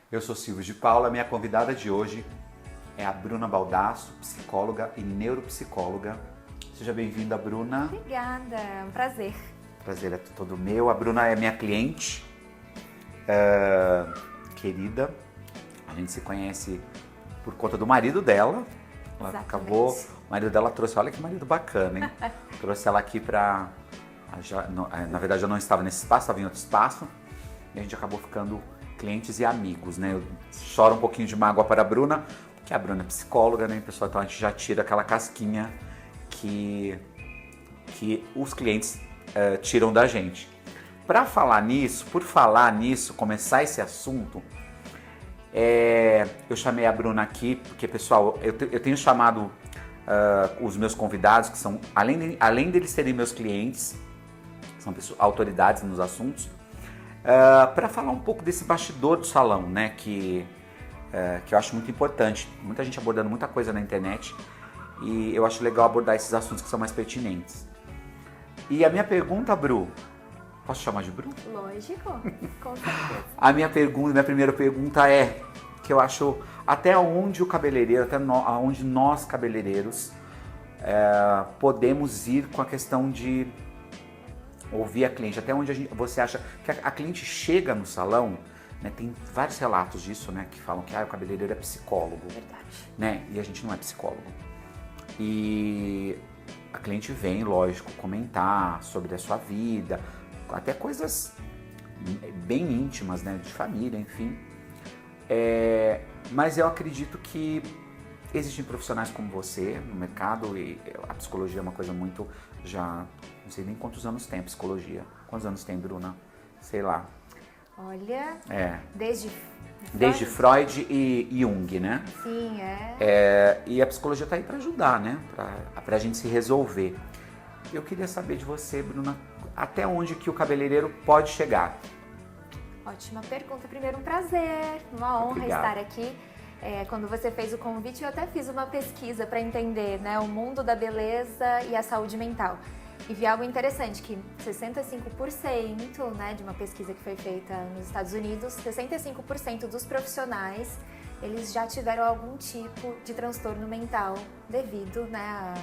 Eu sou Silvio de Paula, minha convidada de hoje é a Bruna Baldasso, psicóloga e neuropsicóloga. Seja bem-vinda, Bruna. Obrigada, é um prazer. Prazer é todo meu. A Bruna é minha cliente, querida. A gente se conhece por conta do marido dela. Ela Exatamente. acabou, o marido dela trouxe, olha que marido bacana, hein? Trouxe ela aqui pra... Na verdade, eu não estava nesse espaço, estava em outro espaço. E a gente acabou ficando clientes e amigos, né? Eu choro um pouquinho de mágoa para a Bruna, porque a Bruna é psicóloga, né, pessoal? Então a gente já tira aquela casquinha que os clientes tiram da gente. Por falar nisso, começar esse assunto, eu chamei a Bruna aqui, porque, pessoal, eu tenho chamado os meus convidados, que são, além deles serem meus clientes, são autoridades nos assuntos, para falar um pouco desse bastidor do salão, né, que eu acho muito importante. Muita gente abordando muita coisa na internet e eu acho legal abordar esses assuntos que são mais pertinentes. E a minha pergunta, Bru, posso chamar de Bru? Lógico, com certeza. A minha primeira pergunta é que eu acho até onde o cabeleireiro, aonde nós cabeleireiros podemos ir com a questão de ouvir a cliente, até onde você acha que a cliente chega no salão, né? Tem vários relatos disso, né, que falam que o cabeleireiro é psicólogo. Verdade. Né? E a gente não é psicólogo. E a cliente vem, lógico, comentar sobre a sua vida, até coisas bem íntimas, né, de família, enfim. Mas eu acredito que existem profissionais como você no mercado e a psicologia é uma coisa muito, já não sei nem quantos anos tem a psicologia. Quantos anos tem, Bruna? Sei lá. Olha, Desde Freud e Jung, né? Sim, E a psicologia está aí para ajudar, né? Para a gente se resolver. Eu queria saber de você, Bruna, até onde que o cabeleireiro pode chegar? Ótima pergunta. Primeiro, um prazer, uma honra Obrigado. estar aqui. Quando você fez o convite, eu até fiz uma pesquisa para entender, né, o mundo da beleza e a saúde mental. E vi algo interessante, que 65%, né, de uma pesquisa que foi feita nos Estados Unidos, 65% dos profissionais, eles já tiveram algum tipo de transtorno mental devido, né,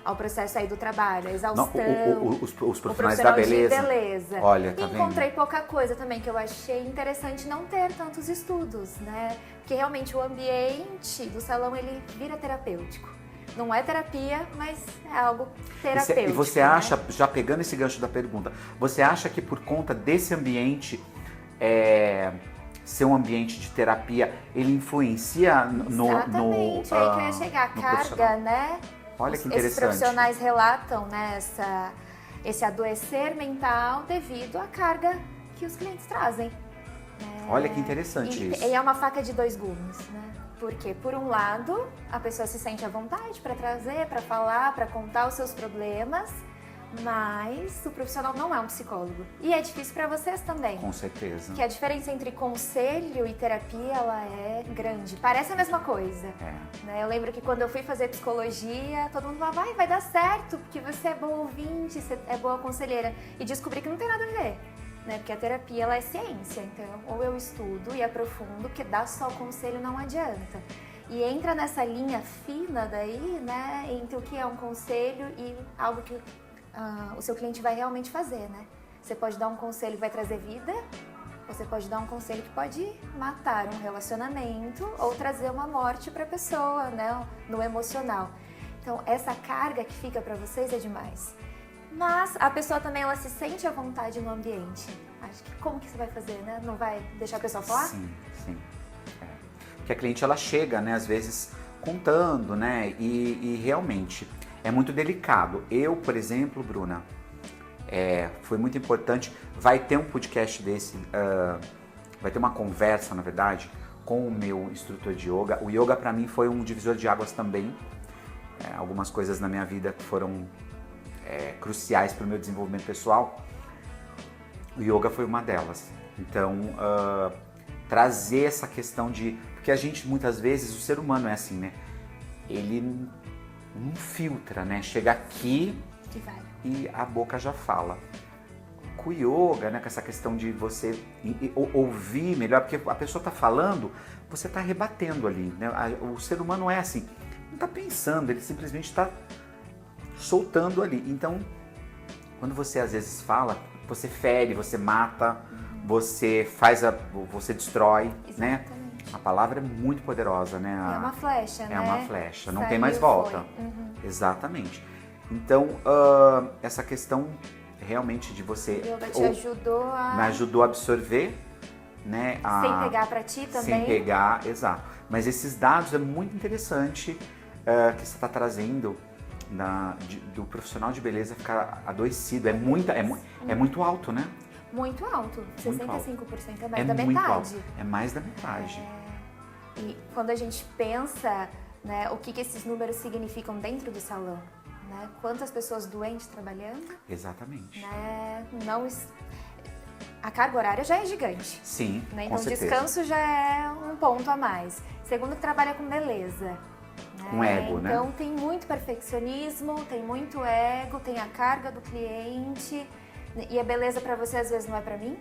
ao processo aí do trabalho, a exaustão. Não, os profissionais da profissional beleza. de beleza. Olha, tá e encontrei vendo? pouca coisa também, que eu achei interessante não ter tantos estudos, né? Porque realmente o ambiente do salão, ele vira terapêutico. Não é terapia, mas é algo terapêutico. E você acha, já pegando esse gancho da pergunta, você acha que por conta desse ambiente ser um ambiente de terapia, ele influencia no Exatamente, aí que eu ia chegar. A carga, né? Olha que Esses interessante. profissionais relatam, né, esse adoecer mental devido à carga que os clientes trazem. Olha que interessante isso. E é uma faca de dois gumes, né? Porque, por um lado, a pessoa se sente à vontade para trazer, para falar, para contar os seus problemas, mas o profissional não é um psicólogo. E é difícil para vocês também. Com certeza. Que a diferença entre conselho e terapia, ela é grande. Parece a mesma coisa. Né? Eu lembro que quando eu fui fazer psicologia, todo mundo falava, vai dar certo, porque você é boa ouvinte, você é boa conselheira. E descobri que não tem nada a ver. Né? Porque a terapia, ela é ciência. Então, ou eu estudo e aprofundo, porque dar só conselho não adianta. E entra nessa linha fina daí, né, entre o que é um conselho e algo que o seu cliente vai realmente fazer, né? Você pode dar um conselho que vai trazer vida, você pode dar um conselho que pode matar um relacionamento ou trazer uma morte para a pessoa, né, no emocional. Então, essa carga que fica para vocês é demais. Mas a pessoa também, ela se sente à vontade no ambiente. Acho que como que você vai fazer, né? Não vai deixar a pessoa falar? Sim. Porque a cliente, ela chega, né, às vezes contando, né, e realmente é muito delicado. Eu, por exemplo, Bruna, foi muito importante, vai ter um podcast desse, vai ter uma conversa, na verdade, com o meu instrutor de yoga. O yoga, para mim, foi um divisor de águas também. Algumas coisas na minha vida que foram cruciais para o meu desenvolvimento pessoal, o yoga foi uma delas. Então, trazer essa questão de... Porque a gente, muitas vezes, o ser humano é assim, né? Ele não filtra, né? Chega aqui e a boca já fala. com o yoga, né, com essa questão de você ouvir melhor, porque a pessoa está falando, você está rebatendo ali, né? O ser humano é assim, não está pensando, ele simplesmente está soltando ali. Então, quando você às vezes fala, você fere, você mata, você você destrói, né? A palavra é muito poderosa, né? É uma flecha, né? É uma flecha, não Saiu, tem mais volta. Exatamente. Então, essa questão realmente de você... O yoga te ajudou a... Me ajudou a absorver, né? Sem pegar pra ti também. Sem pegar, exato. Mas esses dados é muito interessante que você está trazendo do profissional de beleza ficar adoecido. É muito alto, né? Muito alto. 65% é mais da muito metade. Alto. É mais da metade. E quando a gente pensa, né, o que esses números significam dentro do salão, né? Quantas pessoas doentes trabalhando. Exatamente. Né? A carga horária já é gigante. Sim, né? com Então certeza. Descanso já é um ponto a mais. Segundo, que trabalha com beleza. Com ego, né? Então tem muito perfeccionismo, tem muito ego, tem a carga do cliente. E a beleza pra você às vezes não é pra mim.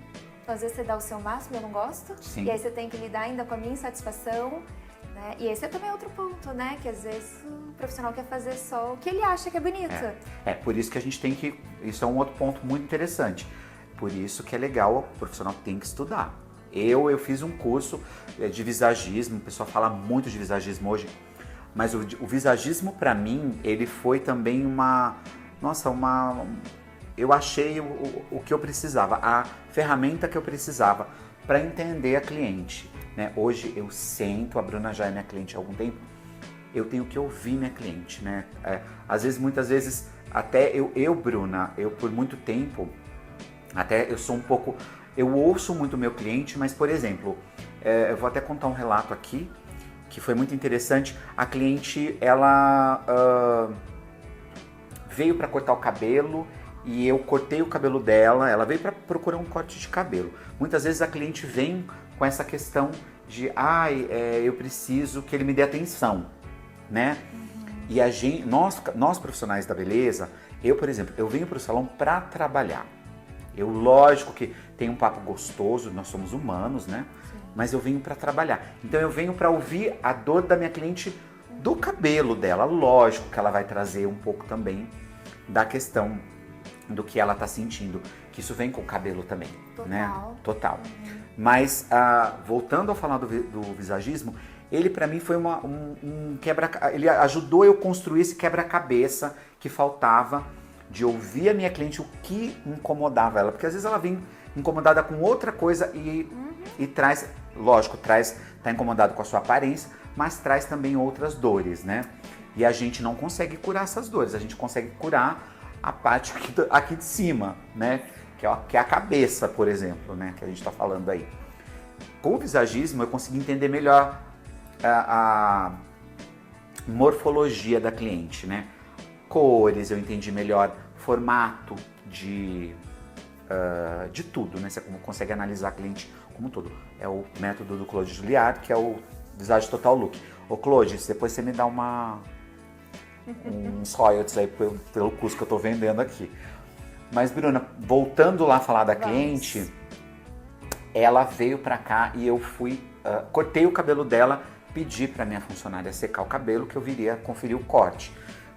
Às vezes você dá o seu máximo e eu não gosto. Sim. E aí você tem que lidar ainda com a minha insatisfação. Né? E esse é também outro ponto, né? Que às vezes o profissional quer fazer só o que ele acha que é bonito. Por isso que a gente tem que... Isso é um outro ponto muito interessante. Por isso que é legal, o profissional tem que estudar. Eu fiz um curso de visagismo, o pessoal fala muito de visagismo hoje, mas o visagismo pra mim, ele foi também eu achei o que eu precisava, a ferramenta que eu precisava para entender a cliente. Né? Hoje eu sento, a Bruna já é minha cliente há algum tempo, eu tenho que ouvir minha cliente. Né? Muitas vezes, até Bruna, por muito tempo, até eu sou um pouco... Eu ouço muito o meu cliente, mas, por exemplo, eu vou até contar um relato aqui, que foi muito interessante. A cliente, ela veio para cortar o cabelo e eu cortei o cabelo dela. Ela veio para procurar um corte de cabelo. Muitas vezes a cliente vem com essa questão de eu preciso que ele me dê atenção, né? E nós profissionais da beleza, por exemplo, eu venho para o salão para trabalhar. Lógico que tem um papo gostoso, nós somos humanos, né? Sim. Mas eu venho para trabalhar. Então eu venho para ouvir a dor da minha cliente do cabelo dela. Lógico que ela vai trazer um pouco também da questão do que ela tá sentindo, que isso vem com o cabelo também, né? Total. Mas voltando a falar do visagismo, ele para mim foi ele ajudou eu construir esse quebra-cabeça que faltava, de ouvir a minha cliente o que incomodava ela, porque às vezes ela vem incomodada com outra coisa e traz, lógico, tá incomodado com a sua aparência, mas traz também outras dores, né? E a gente não consegue curar essas dores, a gente consegue curar a parte aqui de cima, né? Que é a cabeça, por exemplo, né? Que a gente está falando aí. Com o visagismo eu consegui entender melhor a morfologia da cliente, né? Cores, eu entendi melhor formato de tudo, né? Você consegue analisar a cliente como um todo. É o método do Claude Julliard, que é o Visage Total Look. Ô Claude, depois você me dá uns royalties aí pelo curso que eu tô vendendo aqui. Mas Bruna, voltando lá a falar da cliente, ela veio pra cá e eu cortei o cabelo dela, pedi pra minha funcionária secar o cabelo, que eu viria conferir o corte.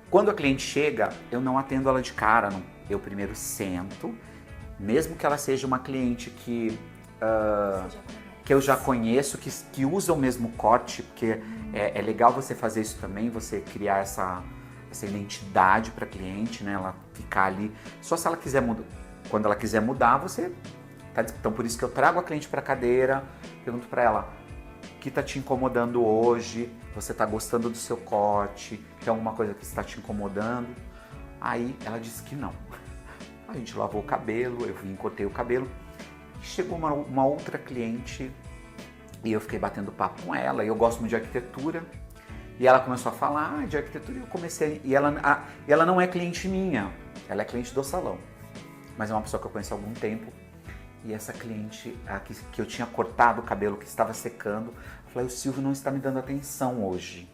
Quando a cliente chega, eu não atendo ela de cara, eu primeiro sento, mesmo que ela seja uma cliente que eu já conheço, que usa o mesmo corte, porque é legal você fazer isso também, você criar essa identidade para a cliente, né? Ela ficar ali, só se ela quiser mudar. Quando ela quiser mudar, você tá. Então por isso que eu trago a cliente para a cadeira, pergunto para ela: o que tá te incomodando hoje? Você tá gostando do seu corte? Tem alguma coisa que está te incomodando? Aí ela disse que não. A gente lavou o cabelo, eu vim, cortei o cabelo. Chegou uma outra cliente e eu fiquei batendo papo com ela. E eu gosto muito de arquitetura. E ela começou a falar de arquitetura e eu comecei... E ela não é cliente minha, ela é cliente do salão. Mas é uma pessoa que eu conheço há algum tempo. E essa cliente que eu tinha cortado o cabelo, que estava secando, eu falei: o Silvio não está me dando atenção hoje.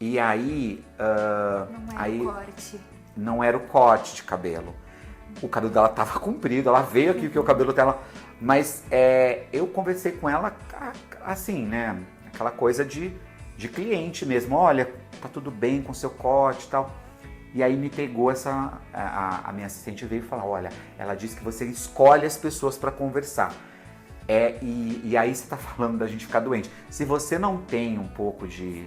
E aí... Não era o corte. Não era o corte de cabelo. o cabelo dela tava comprido, ela veio aqui porque o cabelo dela... Mas eu conversei com ela assim, né? Aquela coisa de cliente mesmo. Olha, tá tudo bem com seu corte e tal. E aí me pegou a minha assistente veio falar, olha, ela disse que você escolhe as pessoas para conversar. E aí você tá falando da gente ficar doente. Se você não tem um pouco de...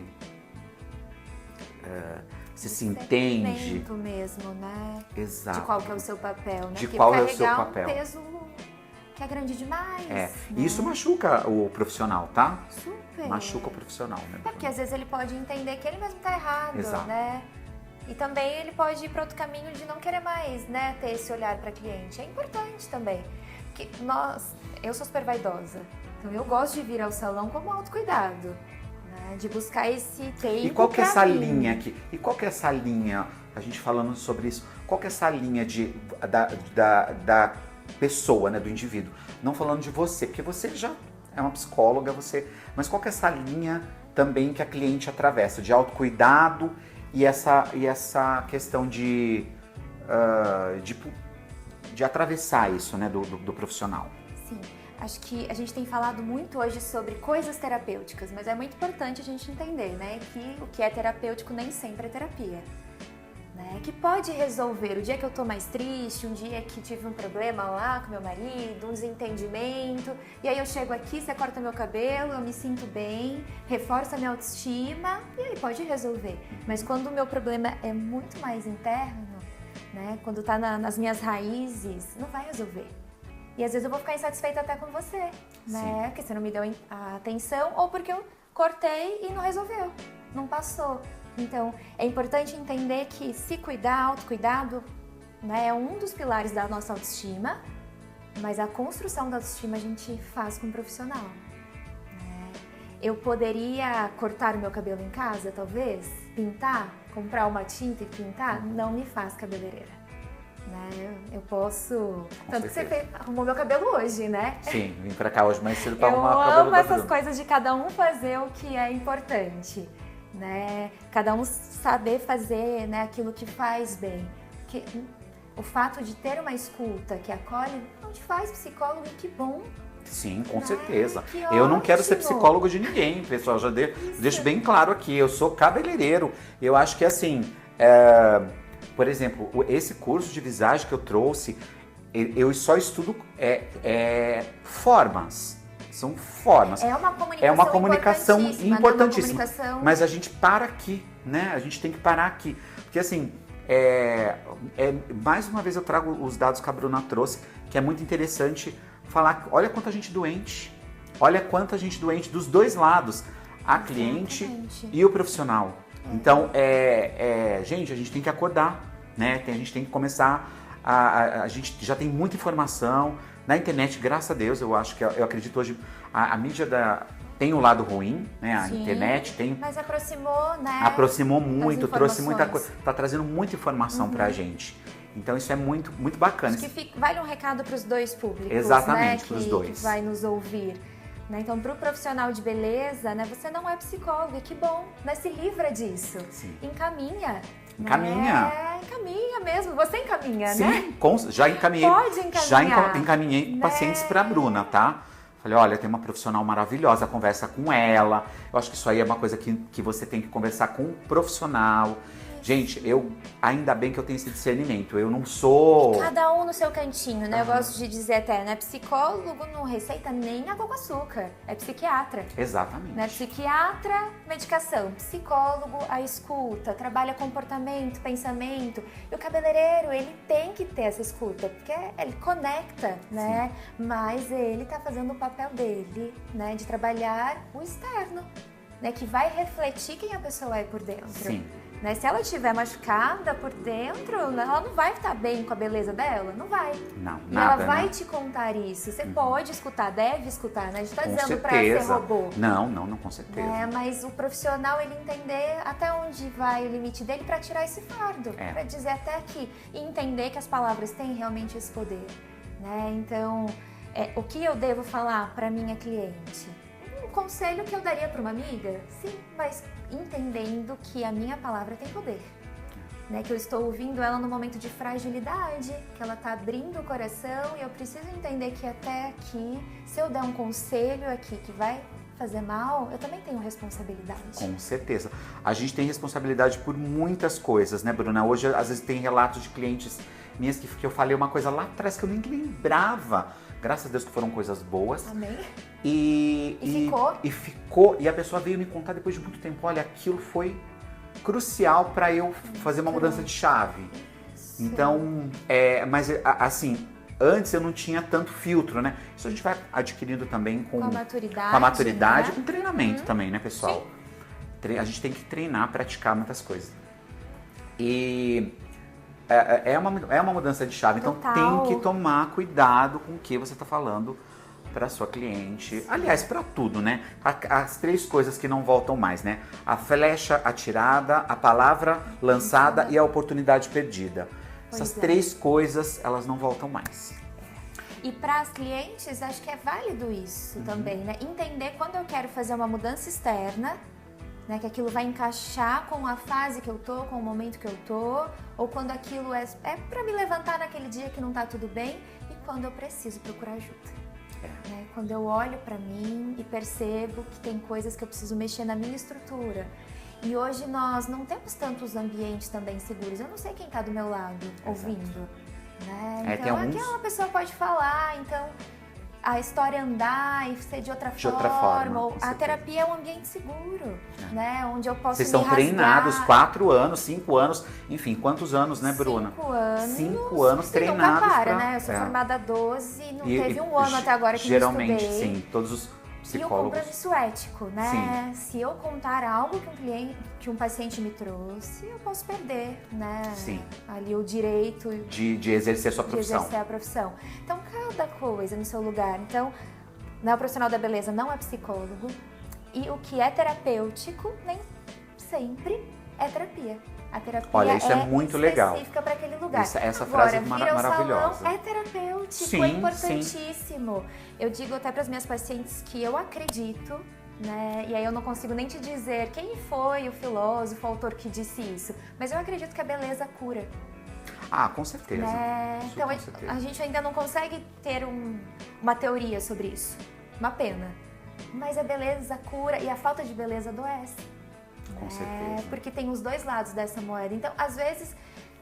Você se entende... mesmo, né? Exato. De qual que é o seu papel, né? De porque qual é o seu papel. Um peso que é grande demais. Né? E isso machuca o profissional, tá? Super. Machuca o profissional, né? Porque às vezes ele pode entender que ele mesmo tá errado, Exato. né? E também ele pode ir para outro caminho de não querer mais, né, ter esse olhar para cliente. É importante também. Porque eu sou super vaidosa, então eu gosto de vir ao salão como autocuidado, né, de buscar esse tempo. E qual que é essa mim. linha aqui? E qual que é essa linha, a gente falando sobre isso, qual que é essa linha da pessoa, né, do indivíduo? Não falando de você, porque você já é uma psicóloga, mas qual que é essa linha também que a cliente atravessa, de autocuidado e essa questão de atravessar isso, né, do profissional? Sim, acho que a gente tem falado muito hoje sobre coisas terapêuticas, mas é muito importante a gente entender, né, que o que é terapêutico nem sempre é terapia. Né, que pode resolver o dia que eu tô mais triste, um dia que tive um problema lá com meu marido, um desentendimento, e aí eu chego aqui, você corta meu cabelo, eu me sinto bem, reforça a minha autoestima, e aí pode resolver. Mas quando o meu problema é muito mais interno, né, quando tá nas minhas raízes, não vai resolver. E às vezes eu vou ficar insatisfeita até com você, né, porque você não me deu a atenção, ou porque eu cortei e não resolveu, não passou. Então, é importante entender que se cuidar, autocuidado, né, é um dos pilares da nossa autoestima, mas a construção da autoestima a gente faz com um profissional. Né? Eu poderia cortar o meu cabelo em casa, talvez, pintar, comprar uma tinta e pintar, não me faz cabeleireira. Né? Eu posso... Tanto que você arrumou meu cabelo hoje, né? Sim, vim pra cá hoje mais cedo pra arrumar o cabelo. Eu amo essas coisas de cada um fazer o que é importante. Né? Cada um saber fazer, né, aquilo que faz bem. Que o fato de ter uma escuta que acolhe não te faz psicólogo, e que bom. Sim, com certeza. Que eu não quero ser ótimo. psicólogo de ninguém, pessoal. Já deixo bem claro aqui. Eu sou cabeleireiro. Eu acho que assim, por exemplo, esse curso de visagem que eu trouxe, eu só estudo formas. São formas. É uma comunicação importantíssima. Mas a gente para aqui, né? A gente tem que parar aqui. Porque assim, mais uma vez eu trago os dados que a Bruna trouxe, que é muito interessante falar, olha quanta gente doente. Olha quanta gente doente dos dois lados. A cliente e o profissional. Então, gente, a gente tem que acordar, né? A gente tem que começar, a gente já tem muita informação. Na internet, graças a Deus, eu acredito hoje, a mídia tem um lado ruim, né? A Sim, internet tem... Mas aproximou, né? Aproximou muito, trouxe muita coisa, tá trazendo muita informação pra gente. Então isso é muito, muito bacana. Acho que vale um recado para os dois públicos, exatamente, né? para os dois. Que vai nos ouvir. Né? Então, para o profissional de beleza, né? Você não é psicólogo, e que bom, né? Se livra disso. Sim. Encaminha. Encaminha. Encaminha mesmo. Você encaminha, sim, né? Já encaminhei. Pode encaminhar. Já encaminhei pacientes para a Bruna, tá? Falei, olha, tem uma profissional maravilhosa, conversa com ela. Eu acho que isso aí é uma coisa que você tem que conversar com um profissional. Gente, ainda bem que eu tenho esse discernimento. Eu não sou... Cada um no seu cantinho, né? Eu gosto de dizer até, né? Psicólogo não receita nem água com açúcar. É psiquiatra. Exatamente. Né? Psiquiatra, medicação. Psicólogo, a escuta. Trabalha comportamento, pensamento. E o cabeleireiro, ele tem que ter essa escuta. Porque ele conecta, né? Sim. Mas ele tá fazendo o papel dele, né? De trabalhar o externo. Né? Que vai refletir quem a pessoa é por dentro. Sim. Né? Se ela estiver machucada por dentro, ela não vai estar bem com a beleza dela, não vai. Não, e nada, ela vai né? te contar isso. Você pode escutar, deve escutar, né? A gente tá com dizendo certeza. pra ser robô. Não, com certeza. Mas o profissional, ele entender até onde vai o limite dele pra tirar esse fardo. Pra dizer até aqui. E entender que as palavras têm realmente esse poder. Né? Então, o que eu devo falar pra minha cliente? Um conselho que eu daria pra uma amiga? Sim, mas entendendo que a minha palavra tem poder. né? Que eu estou ouvindo ela no momento de fragilidade, que ela está abrindo o coração e eu preciso entender que até aqui, se eu der um conselho aqui que vai fazer mal, eu também tenho responsabilidade. Com certeza. A gente tem responsabilidade por muitas coisas, né, Bruna? Hoje, às vezes, tem relatos de clientes minhas que eu falei uma coisa lá atrás que eu nem lembrava. Graças a Deus que foram coisas boas. Amém. E ficou. E a pessoa veio me contar depois de muito tempo, olha, aquilo foi crucial para eu fazer uma mudança de chave. Sim. Então, mas assim, antes eu não tinha tanto filtro, né? Isso a gente vai adquirindo também com a maturidade, né? Com treinamento também, né, pessoal? Sim. A gente tem que treinar, praticar muitas coisas. E é uma mudança de chave, Total. Então tem que tomar cuidado com o que você está falando para sua cliente. Aliás, para tudo, né? As 3 coisas que não voltam mais, né? A flecha atirada, a palavra lançada e a oportunidade perdida. Essas 3 coisas, elas não voltam mais. E para as clientes, acho que é válido isso também, né? Entender quando eu quero fazer uma mudança externa, né? Que aquilo vai encaixar com a fase que eu tô, com o momento que eu tô, ou quando aquilo é para me levantar naquele dia que não tá tudo bem e quando eu preciso procurar ajuda. Né? Quando eu olho para mim e percebo que tem coisas que eu preciso mexer na minha estrutura. E hoje nós não temos tantos ambientes também seguros. Eu não sei quem está do meu lado ouvindo. Né? Então aqui uma pessoa pode falar, então a história andar e ser de outra forma. A terapia é um ambiente seguro, né? Onde eu posso Vocês estão treinados 4 anos, 5 anos, enfim, quantos anos, né, Bruna? 5 anos. 5 anos treinados. Nunca para, né? Eu sou formada há 12 e não teve um ano até agora que geralmente, eu estudei. Sim, todos os psicólogos. E o compromisso ético, né? Sim. Se eu contar algo que um paciente me trouxe, eu posso perder, né? Sim. Ali o direito de exercer a sua profissão. De exercer a profissão. Então, cada coisa no seu lugar. Então, o profissional da beleza não é psicólogo. E o que é terapêutico, nem sempre é terapia. A terapia Olha, isso é muito legal. Específica para aquele lugar. Essa Agora, frase é maravilhosa. Salão é terapêutico, sim, é importantíssimo. Sim. Eu digo até para as minhas pacientes que eu acredito, né? E aí eu não consigo nem te dizer quem foi o filósofo, o autor que disse isso, mas eu acredito que a beleza cura. Ah, com certeza. Né? Então com certeza. A gente ainda não consegue ter uma teoria sobre isso. Uma pena. Mas a beleza cura e a falta de beleza adoece. Com certeza. Porque tem os 2 lados dessa moeda. Então, às vezes,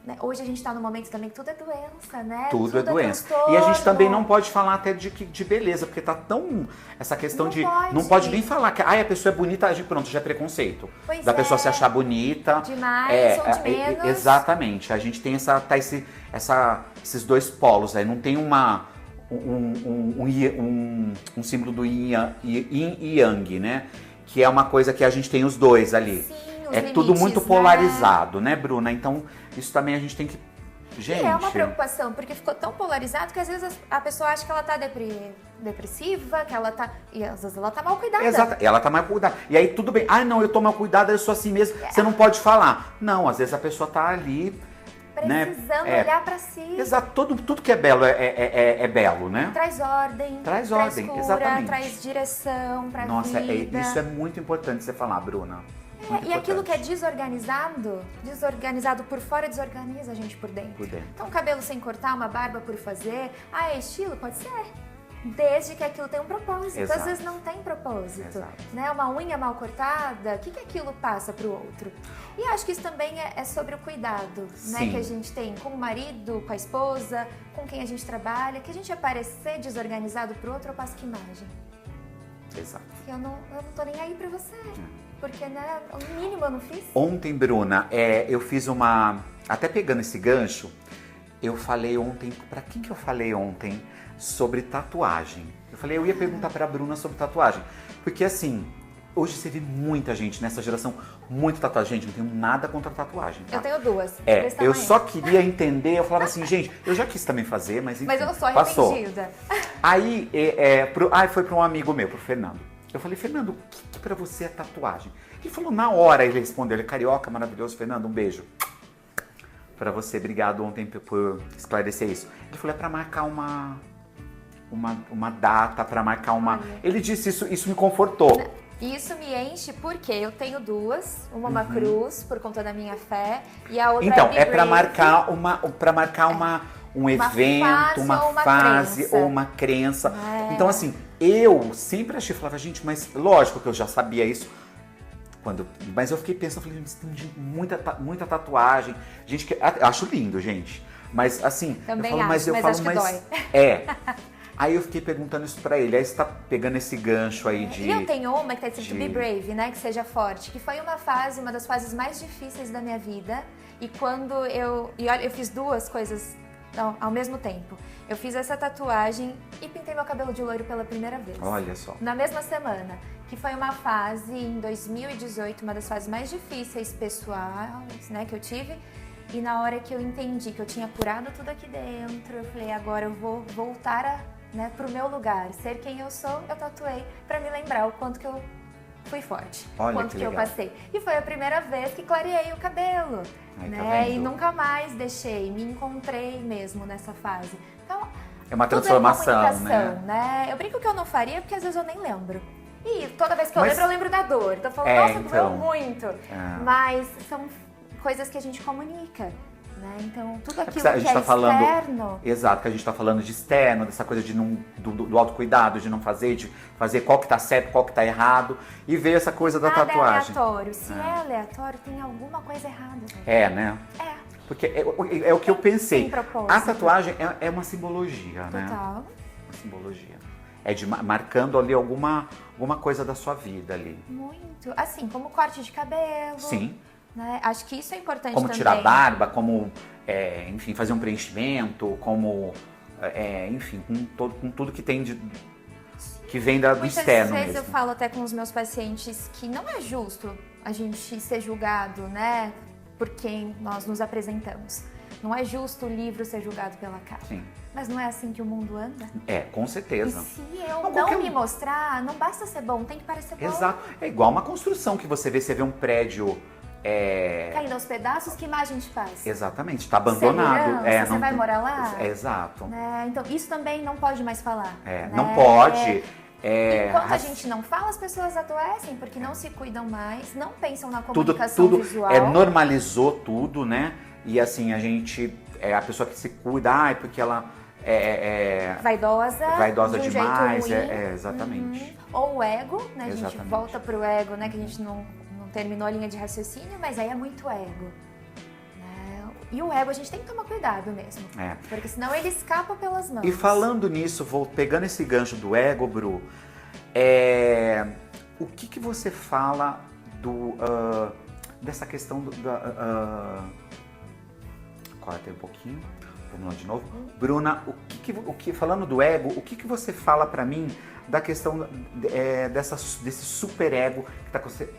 né, hoje a gente está num momento também que tudo é doença, né? Tudo é doença. Transtorno. E a gente também não pode falar até de beleza, porque tá tão essa questão não pode nem falar que a pessoa é bonita, pronto, já é preconceito. Pois da pessoa se achar bonita. Demais ou de menos. Exatamente. A gente tem esses 2 polos aí. Não tem um símbolo do yin e yang, né? Que é uma coisa que a gente tem os 2 ali. Sim, é tudo muito polarizado, né, Bruna? Então, isso também a gente tem que... Gente... E é uma preocupação, porque ficou tão polarizado que às vezes a pessoa acha que ela tá depressiva, que ela tá... E às vezes ela tá mal cuidada. Exato, ela tá mal cuidada. E aí tudo bem. Ah, não, eu tô mal cuidada, eu sou assim mesmo. Você não pode falar. Não, às vezes a pessoa tá ali... Precisando olhar pra si. Exato, tudo que é belo é belo, né? Traz ordem, traz cura, exatamente. Traz direção pra vida. Nossa, isso é muito importante você falar, Bruna. E aquilo que é desorganizado por fora, desorganiza a gente por dentro. Então, cabelo sem cortar, uma barba por fazer, é estilo? Pode ser. Desde que aquilo tenha um propósito. Exato. Às vezes não tem propósito. Exato. Né? Uma unha mal cortada, o que aquilo passa pro outro? E acho que isso também é sobre o cuidado, né? Que a gente tem com o marido, com a esposa, com quem a gente trabalha, que a gente aparecer desorganizado pro outro, eu passo que imagem. Exato. Eu não tô nem aí pra você. Porque, né, o mínimo eu não fiz. Ontem, Bruna, eu fiz até pegando esse gancho, eu falei ontem, pra quem que eu falei ontem? Sobre tatuagem. Eu ia perguntar pra Bruna sobre tatuagem. Porque assim, hoje você vê muita gente nessa geração, muito tatuagem. Gente, não tenho nada contra tatuagem. Tá? Eu tenho 2. Eu só queria entender, eu falava assim, gente, eu já quis também fazer, mas enfim, mas eu sou arrependida. Aí, foi pra um amigo meu, pro Fernando. Eu falei, Fernando, o que pra você é tatuagem? Ele falou, na hora, ele respondeu, ele é carioca, maravilhoso. Fernando, um beijo pra você, obrigado ontem por esclarecer isso. Ele falou, é pra marcar uma data, pra marcar uma... Ele disse isso me confortou. E isso me enche porque eu tenho duas, uma cruz por conta da minha fé e a outra então, é para marcar um evento, uma fase ou uma crença. Então, assim, eu sempre achei, falava, gente, mas lógico que eu já sabia isso. Mas eu fiquei pensando, falei, tem muita tatuagem. Gente, que acho lindo, gente. Mas assim, também eu falo, mas dói. Aí eu fiquei perguntando isso pra ele. Aí você tá pegando esse gancho aí de... E eu tenho uma que tá escrito Be Brave, né? Que seja forte. Que foi uma das fases mais difíceis da minha vida. E quando eu fiz duas coisas ao mesmo tempo. Eu fiz essa tatuagem e pintei meu cabelo de loiro pela primeira vez. Olha só. Na mesma semana. Que foi uma fase, em 2018, uma das fases mais difíceis pessoais, né? Que eu tive. E na hora que eu entendi que eu tinha curado tudo aqui dentro, eu falei, agora eu vou voltar pro meu lugar, ser quem eu sou, eu tatuei pra me lembrar o quanto que eu fui forte, o quanto que eu passei. E foi a primeira vez que clareei o cabelo, né? E nunca mais deixei, me encontrei mesmo nessa fase. Então, é uma transformação, né? Eu brinco que eu não faria porque às vezes eu nem lembro. E toda vez que eu lembro da dor. Então eu falo, nossa, doeu muito. Mas são coisas que a gente comunica. Né? Então, tudo aquilo que é externo... Exato, que a gente está falando de externo, dessa coisa do autocuidado, de não fazer, de fazer qual que tá certo, qual que tá errado, e ver essa coisa da tatuagem. É aleatório. Se é aleatório, tem alguma coisa errada. Né? Porque é o que eu pensei. A tatuagem é uma simbologia, né? Total. Uma simbologia. É marcando ali alguma coisa da sua vida ali. Muito. Assim, como corte de cabelo. Sim. Né? Acho que isso é importante como também. Tirar barba, como, enfim, fazer um preenchimento, como, enfim, com tudo que tem que vem do externo mesmo. Muitas vezes eu falo até com os meus pacientes que não é justo a gente ser julgado, né, por quem nós nos apresentamos. Não é justo o livro ser julgado pela capa. Sim. Mas não é assim que o mundo anda? Com certeza. E se eu não me mostrar, não basta ser bom, tem que parecer bom. Exato. É igual uma construção que você vê um prédio... caindo aos pedaços, que imagem te faz? Exatamente, está abandonado. Você vai morar lá? Exato. Né? Então, isso também não pode mais falar. Né? Não pode. Enquanto a gente não fala, as pessoas adoecem, porque não se cuidam mais, não pensam na comunicação visual. Normalizou tudo, né? E assim, a gente, a pessoa que se cuida, porque ela vaidosa de um demais. Jeito ruim. Exatamente. Ou o ego, né? Exatamente. A gente volta pro ego, né? Que a gente não terminou a linha de raciocínio, mas aí é muito ego. Né? E o ego a gente tem que tomar cuidado mesmo. Porque senão ele escapa pelas mãos. E falando nisso, pegando esse gancho do ego, Bru, o que você fala dessa questão corta aí um pouquinho, vamos lá de novo. Bruna, falando do ego, o que você fala pra mim da questão desse superego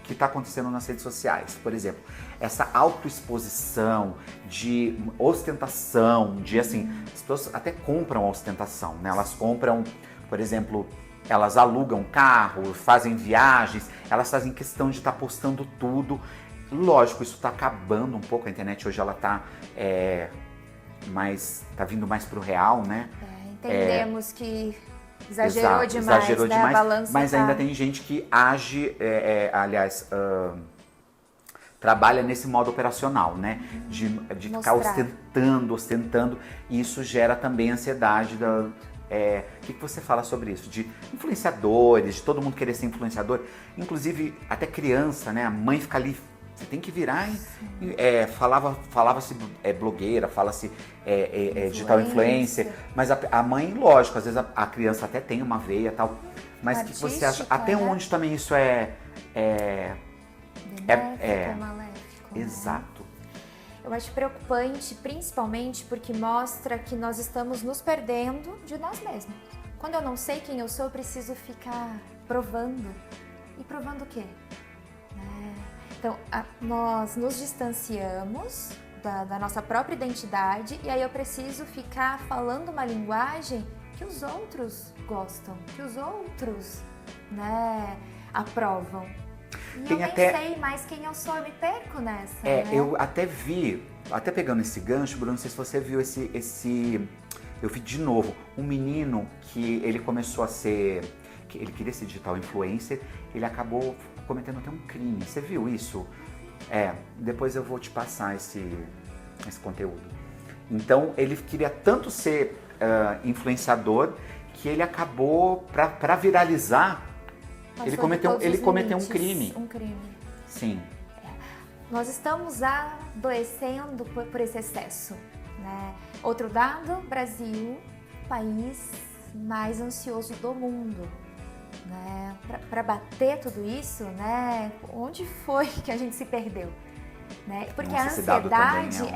que está acontecendo nas redes sociais, por exemplo, essa autoexposição, de ostentação, de assim, as pessoas até compram a ostentação, né? Elas compram, por exemplo, elas alugam carro, fazem viagens, elas fazem questão de estar postando tudo. Lógico, isso está acabando um pouco, a internet hoje ela está vindo mais pro real, né? Entendemos que exagerou demais, né? A balança mas ainda tem gente que age, aliás, trabalha nesse modo operacional, né? De ficar ostentando, e isso gera também ansiedade. O que você fala sobre isso? De influenciadores, de todo mundo querer ser influenciador, inclusive até criança, né? A mãe fica ali, você tem que virar, falava-se blogueira, fala-se digital influencer, mas a mãe, lógico, às vezes a criança até tem uma veia e tal, mas o que você acha? Até onde também isso maléfico, exato. Eu acho preocupante, principalmente porque mostra que nós estamos nos perdendo de nós mesmos. Quando eu não sei quem eu sou, eu preciso ficar provando. E provando o quê? Então, nós nos distanciamos da nossa própria identidade e aí eu preciso ficar falando uma linguagem que os outros gostam, que os outros, né, aprovam. E eu nem sei mais quem eu sou, eu me perco nessa, né? Eu até vi, até pegando esse gancho, Bruno, não sei se você viu eu vi de novo, um menino que ele começou a ser ele queria ser digital influencer, ele acabou cometendo até um crime. Você viu isso? Depois eu vou te passar esse conteúdo. Então, ele queria tanto ser influenciador que ele acabou, para viralizar, ele cometeu um crime. Um crime. Sim. Nós estamos adoecendo por esse excesso, né? Outro dado, Brasil, país mais ansioso do mundo, né? Para bater tudo isso, né? Onde foi que a gente se perdeu? Né? Porque a ansiedade também,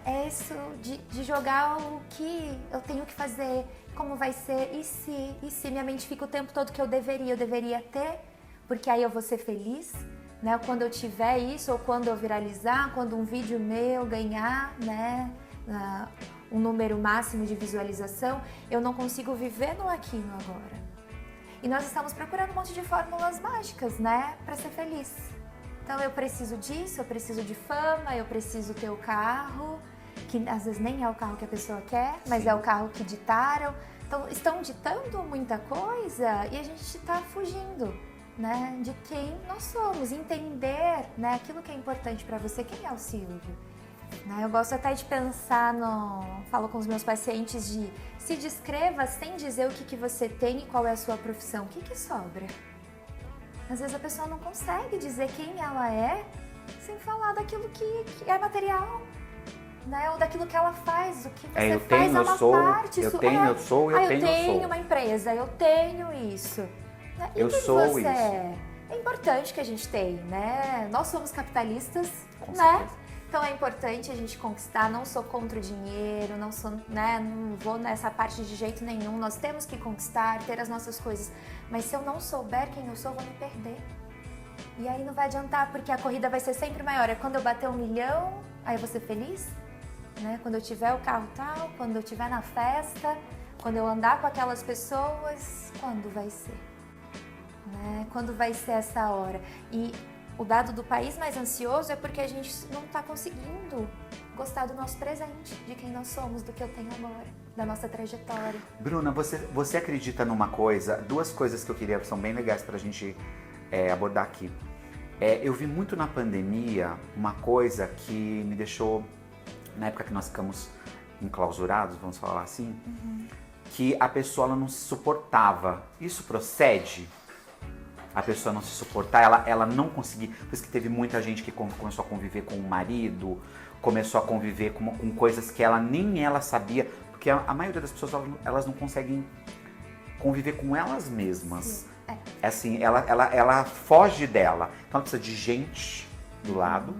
é isso de jogar o que eu tenho que fazer, como vai ser, e se minha mente fica o tempo todo que eu deveria ter, porque aí eu vou ser feliz, né? Quando eu tiver isso, ou quando eu viralizar, quando um vídeo meu ganhar, né, um número máximo de visualização, eu não consigo viver no aqui e no agora. E nós estamos procurando um monte de fórmulas mágicas, né, para ser feliz. Então eu preciso disso, eu preciso de fama, eu preciso ter o carro, que às vezes nem é o carro que a pessoa quer, mas é o carro que ditaram. Então estão ditando muita coisa e a gente está fugindo, né, de quem nós somos, entender, né, aquilo que é importante para você. Quem é o Silvio? Né, eu gosto até de pensar falo com os meus pacientes de se descreva sem dizer o que você tem e qual é a sua profissão. O que sobra? Às vezes a pessoa não consegue dizer quem ela é sem falar daquilo que é material, né? Ou daquilo que ela faz, o que você faz é uma parte. Eu tenho uma empresa, eu tenho isso. Né? E eu sou você isso. É importante que a gente tenha, né? Nós somos capitalistas, Com né? certeza. Então é importante a gente conquistar, não sou contra o dinheiro, não vou nessa parte de jeito nenhum. Nós temos que conquistar, ter as nossas coisas. Mas se eu não souber quem eu sou, eu vou me perder. E aí não vai adiantar, porque a corrida vai ser sempre maior. É quando eu bater 1 milhão, aí eu vou ser feliz? Né? Quando eu tiver o carro tal, quando eu estiver na festa, quando eu andar com aquelas pessoas, quando vai ser? Né? Quando vai ser essa hora? E o dado do país mais ansioso é porque a gente não está conseguindo gostar do nosso presente, de quem nós somos, do que eu tenho agora, da nossa trajetória. Bruna, você acredita numa coisa? 2 coisas que eu queria, são bem legais para a gente abordar aqui. Eu vi muito na pandemia uma coisa que me deixou, na época que nós ficamos enclausurados, vamos falar assim, que a pessoa ela não se suportava. Isso procede? A pessoa não se suportar, ela não conseguir. Por isso que teve muita gente que começou a conviver com o marido, começou a conviver com coisas que nem ela sabia, porque a maioria das pessoas elas não conseguem conviver com elas mesmas. Sim. Assim, ela foge dela. Então ela precisa de gente do lado,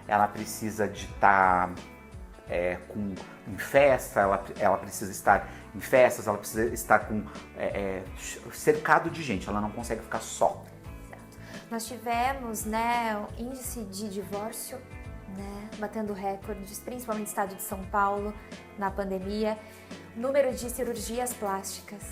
ela precisa de estar em festa, ela precisa estar em festas, ela precisa estar cercado de gente, ela não consegue ficar só. Nós tivemos, né, o índice de divórcio, né, batendo recordes, principalmente no estado de São Paulo, na pandemia, número de cirurgias plásticas,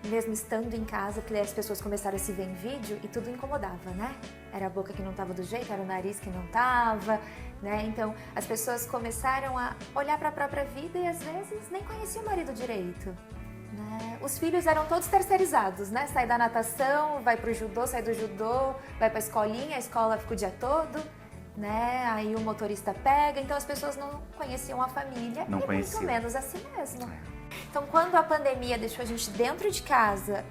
mesmo estando em casa, porque as pessoas começaram a se ver em vídeo e tudo incomodava, né? Era a boca que não estava do jeito, era o nariz que não estava, né? Então, as pessoas começaram a olhar para a própria vida e às vezes nem conheciam o marido direito, né? Os filhos eram todos terceirizados, né? Sai da natação, vai pro judô, sai do judô, vai pra escolinha, a escola fica o dia todo, né? Aí o motorista pega, então as pessoas não conheciam a família não e conheciam. muito menos a si mesmo. Então, quando a pandemia deixou a gente dentro de casa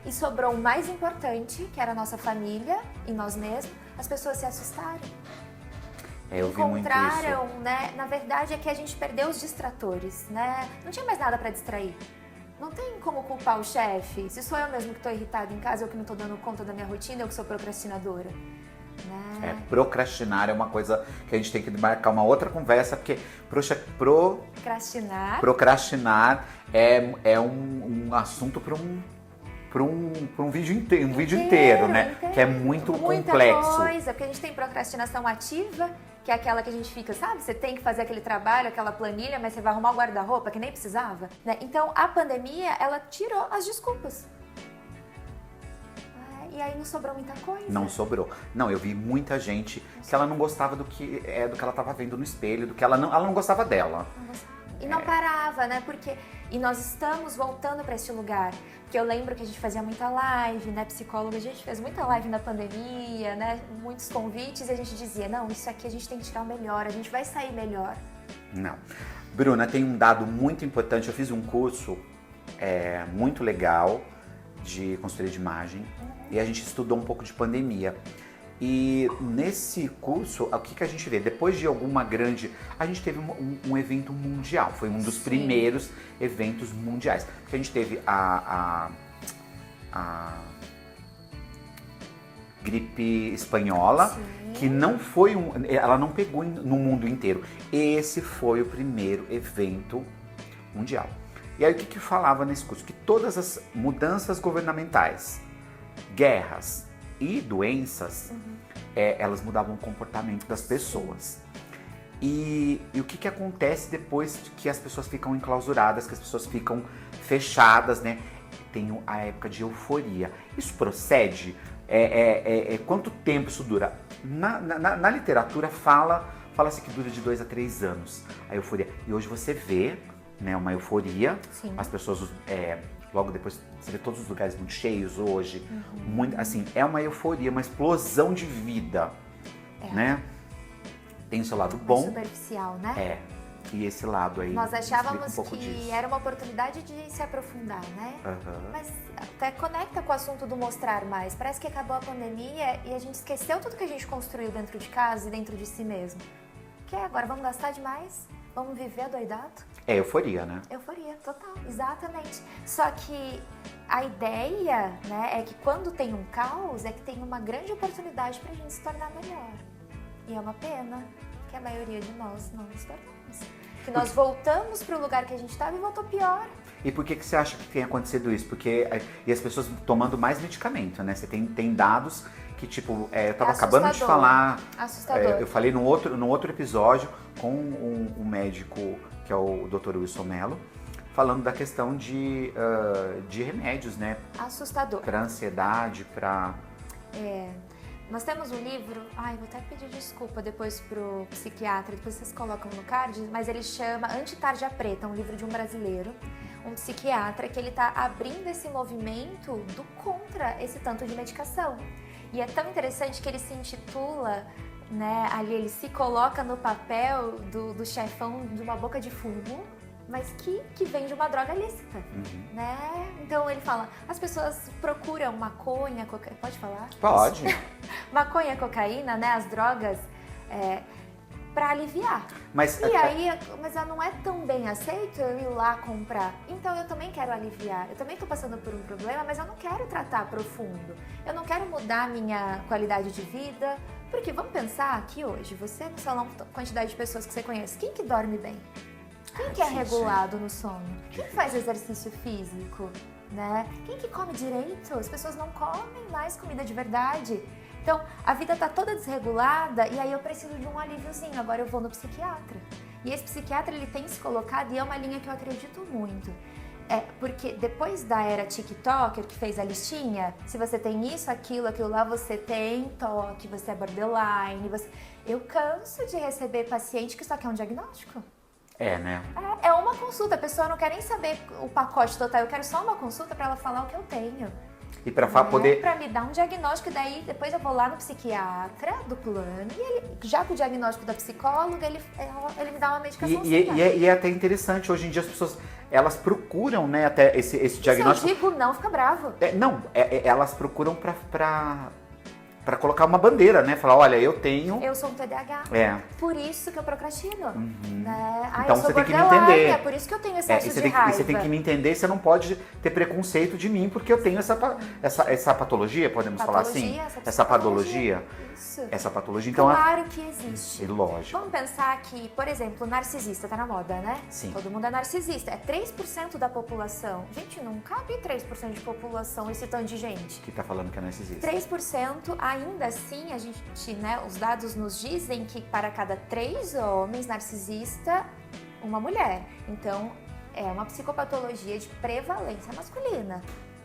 e sobrou o mais importante, que era a nossa família e nós mesmos, as pessoas se assustaram. Eu vi muito isso. Encontraram, né? Na verdade é que a gente perdeu os distratores, né? Não tinha mais nada para distrair. Não tem como culpar o chefe. Se sou eu mesmo que estou irritada em casa, eu que não estou dando conta da minha rotina, eu que sou procrastinadora. Né? Procrastinar é uma coisa que a gente tem que marcar uma outra conversa, porque procrastinar é um assunto para um vídeo inteiro, né? Que é muito complexo. Muita coisa, porque a gente tem procrastinação ativa, que é aquela que a gente fica, sabe? Você tem que fazer aquele trabalho, aquela planilha, mas você vai arrumar o guarda-roupa que nem precisava, né? Então, a pandemia, ela tirou as desculpas. E aí não sobrou muita coisa. Não sobrou. Não, eu vi muita gente que ela não gostava do que ela estava vendo no espelho, do que ela não gostava dela. E não parava, né? E nós estamos voltando para esse lugar. Porque eu lembro que a gente fazia muita live, né? Psicóloga, a gente fez muita live na pandemia, né? Muitos convites e a gente dizia, não, isso aqui a gente tem que tirar o melhor, a gente vai sair melhor. Não. Bruna, tem um dado muito importante. Eu fiz um curso muito legal de consultoria de imagem e a gente estudou um pouco de pandemia. E nesse curso, o que a gente vê? Depois de alguma grande... A gente teve um evento mundial, foi um dos primeiros eventos mundiais. Porque a gente teve a gripe espanhola, que não foi ela não pegou no mundo inteiro. Esse foi o primeiro evento mundial. E aí o que falava nesse curso? Que todas as mudanças governamentais, guerras e doenças, elas mudavam o comportamento das pessoas. E o que acontece depois que as pessoas ficam enclausuradas, que as pessoas ficam fechadas, né? Tem a época de euforia. Isso procede? Quanto tempo isso dura? Na literatura fala-se que dura de 2 a 3 anos a euforia. E hoje você vê, né, uma euforia. Sim. As pessoas, logo depois, você vê todos os lugares muito cheios hoje. Muito, assim, é uma euforia, uma explosão de vida, né? Tem o seu lado bom. Superficial, né? E esse lado aí. Nós achávamos que era uma oportunidade de se aprofundar, né? Mas até conecta com o assunto do mostrar mais. Parece que acabou a pandemia e a gente esqueceu tudo que a gente construiu dentro de casa e dentro de si mesmo. Que agora vamos gastar demais? Vamos viver adoidado? É euforia, né? Euforia, total, exatamente. Só que a ideia, né, é que quando tem um caos, é que tem uma grande oportunidade pra gente se tornar melhor. E é uma pena que a maioria de nós não nos tornamos. Que nós voltamos pro lugar que a gente estava e voltou pior. E por que você acha que tem acontecido isso? Porque e as pessoas tomando mais medicamento, né? Você tem dados que, tipo, eu tava acabando de falar... Assustador. Eu falei no outro episódio com um médico, que é o Dr. Wilson Mello, falando da questão de remédios, né? Assustador. Para ansiedade, para... Nós temos um livro, vou até pedir desculpa depois pro psiquiatra, depois vocês colocam no card, mas ele chama Anti-Tarja Preta, um livro de um brasileiro, um psiquiatra, que ele tá abrindo esse movimento do contra esse tanto de medicação. E é tão interessante que ele se intitula, né, ali ele se coloca no papel do chefão de uma boca de fumo, mas que vende uma droga lícita, né? Então ele fala, as pessoas procuram maconha, cocaína, pode falar? Pode. Maconha, cocaína, né, as drogas, para aliviar. Mas não é tão bem aceito eu ir lá comprar. Então eu também quero aliviar. Eu também estou passando por um problema, mas eu não quero tratar profundo. Eu não quero mudar a minha qualidade de vida. Porque vamos pensar que hoje, você no salão, quantidade de pessoas que você conhece, quem que dorme bem? Quem que é regulado no sono? Quem faz exercício físico? Né? Quem que come direito? As pessoas não comem mais comida de verdade. Então, a vida tá toda desregulada e aí eu preciso de um alíviozinho. Agora eu vou no psiquiatra. E esse psiquiatra, ele tem se colocado, e é uma linha que eu acredito muito. Porque depois da era TikToker, que fez a listinha, se você tem isso, aquilo lá, você tem toque, você é borderline, Eu canso de receber paciente que só quer um diagnóstico. Né? É uma consulta, a pessoa não quer nem saber o pacote total, eu quero só uma consulta para ela falar o que eu tenho. E para poder... Para me dar um diagnóstico, e daí depois eu vou lá no psiquiatra do plano, e ele, já com o diagnóstico da psicóloga, ele me dá uma medicação. E é até interessante, hoje em dia as pessoas, elas procuram, né, até esse diagnóstico... Se eu digo não, fica bravo. Elas procuram para colocar uma bandeira, né? Falar, olha, eu tenho... Eu sou um TDAH. Por isso que eu procrastino. Né? Então você tem que me entender. É por isso que eu tenho excesso de raiva. Você tem que me entender, você não pode ter preconceito de mim, porque eu tenho essa patologia, podemos falar assim? Essa patologia. Isso. Essa patologia, então... Claro que existe. Lógico. Vamos pensar que, por exemplo, narcisista tá na moda, né? Sim. Todo mundo é narcisista. É 3% da população. Gente, não cabe 3% de população esse tanto de gente. Que tá falando que é narcisista. 3%, ainda assim, a gente, né, os dados nos dizem que para cada 3 homens narcisista, uma mulher. Então, é uma psicopatologia de prevalência masculina.